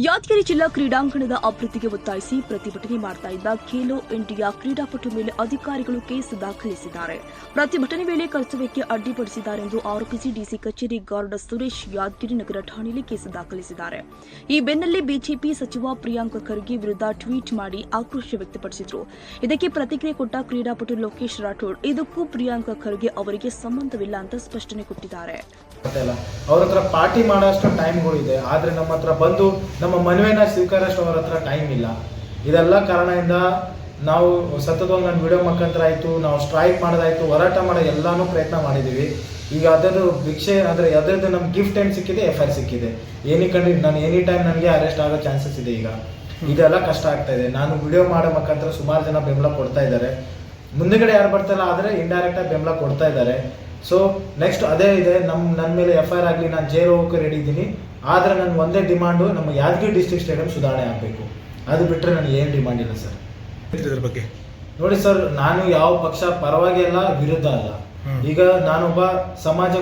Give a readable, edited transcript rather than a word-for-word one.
ಯಾದಗಿರಿ ಜಿಲ್ಲಾ ಕ್ರೀಡಾಂಗಣದ ಅಭಿವೃದ್ಧಿಗೆ ಒತ್ತಾಯಿಸಿ ಪ್ರತಿಭಟನೆ ಮಾಡ್ತಾ ಇದ್ದ ಖೇಲೋ ಇಂಡಿಯಾ ಕ್ರೀಡಾಪಟು ಮೇಲೆ ಅಧಿಕಾರಿಗಳು ಕೇಸ್ ದಾಖಲಿಸಿದ್ದಾರೆ. ಪ್ರತಿಭಟನೆ ವೇಳೆ ಕರ್ತವ್ಯಕ್ಕೆ ಅಡ್ಡಿಪಡಿಸಿದ್ದಾರೆಂದು ಆರೋಪಿಸಿ ಡಿಸಿ ಕಚೇರಿ ಗಾರ್ಡ್ ಸುರೇಶ್ ಯಾದಗಿರಿ ನಗರ ಠಾಣೆಯಲ್ಲಿ ಕೇಸ್ ದಾಖಲಿಸಿದ್ದಾರೆ. ಈ ಬೆನ್ನಲ್ಲೇ ಬಿಜೆಪಿ ಸಚಿವ ಪ್ರಿಯಾಂಕ್ ಖರ್ಗೆ ವಿರುದ್ಧ ಟ್ವೀಟ್ ಮಾಡಿ ಆಕ್ರೋಶ ವ್ಯಕ್ತಪಡಿಸಿದರು. ಇದಕ್ಕೆ ಪ್ರತಿಕ್ರಿಯೆ ಕೊಟ್ಟ ಕ್ರೀಡಾಪಟು ಲೋಕೇಶ್ ರಾಠೋಡ್ ಇದಕ್ಕೂ ಪ್ರಿಯಾಂಕ್ ಖರ್ಗೆ ಅವರಿಗೆ ಸಂಬಂಧವಿಲ್ಲ ಅಂತ ಸ್ಪಷ್ಟನೆ ಕೊಟ್ಟಿದ್ದಾರೆ. ಅವ್ರ ಹತ್ರ ಪಾರ್ಟಿ ಮಾಡೋಷ್ಟು ಟೈಮ್ಗಳಿದೆ, ಆದರೆ ನಮ್ಮ ಹತ್ರ ಬಂದು ನಮ್ಮ ಮನವಿನ ಸ್ವೀಕಾರಷ್ಟು ಅವ್ರ ಹತ್ರ ಟೈಮ್ ಇಲ್ಲ. ಇದೆಲ್ಲ ಕಾರಣದಿಂದ ನಾವು ಸತತವಾಗಿ ನನ್ನ ವಿಡಿಯೋ ಮುಖಾಂತರ ಆಯಿತು, ನಾವು ಸ್ಟ್ರೈಕ್ ಮಾಡೋದಾಯಿತು, ಹೋರಾಟ ಮಾಡೋ ಎಲ್ಲಾನು ಪ್ರಯತ್ನ ಮಾಡಿದ್ದೀವಿ. ಈಗ ಅದರದ್ದು ಭಿಕ್ಷೆ ಅಂದರೆ ಅದರದ್ದು ನಮ್ಗೆ ಗಿಫ್ಟ್ ಏನು ಸಿಕ್ಕಿದೆ, FIR ಸಿಕ್ಕಿದೆ. ನಾನು ಎನಿ ಟೈಮ್ ನನಗೆ ಅರೆಸ್ಟ್ ಆಗೋ ಚಾನ್ಸಸ್ ಇದೆ. ಈಗ ಇದೆಲ್ಲ ಕಷ್ಟ ಆಗ್ತಾ ಇದೆ. ನಾನು ವಿಡಿಯೋ ಮಾಡೋ ಮುಖಾಂತರ ಸುಮಾರು ಜನ ಬೆಂಬಲ ಕೊಡ್ತಾ ಇದ್ದಾರೆ. ಮುಂದೆಗಡೆ ಯಾರು ಬರ್ತಾಯಿಲ್ಲ, ಆದರೆ ಇಂಡೈರೆಕ್ಟಾಗಿ ಬೆಂಬಲ ಕೊಡ್ತಾ ಇದ್ದಾರೆ. ಸೊ ನೆಕ್ಸ್ಟ್ ಅದೇ ಇದೆ, ನನ್ನ ಮೇಲೆ FIR ಆಗಲಿ, ನಾನು ಜೈಲು ಹೋಗೋಕೆ ರೆಡಿ ಇದ್ದೀನಿ. ಆದರೆ ನನ್ನ ಒಂದೇ ಡಿಮಾಂಡು, ನಮ್ಮ ಯಾದಗಿರಿ ಡಿಸ್ಟ್ರಿಕ್ಟ್ ಸ್ಟೇಡಿಯಂ ಸುಧಾರಣೆ ಆಗಬೇಕು. ಅದು ಬಿಟ್ಟರೆ ನನಗೆ ಏನು ಡಿಮಾಂಡ್ ಇಲ್ಲ ಸರ್. ಇದ್ರ ಬಗ್ಗೆ ನೋಡಿ ಸರ್, ನಾನು ಯಾವ ಪಕ್ಷ ಪರವಾಗಿ ಅಲ್ಲ, ವಿರುದ್ಧ ಅಲ್ಲ. ಈಗ ನಾನೊಬ್ಬ ಸಮಾಜ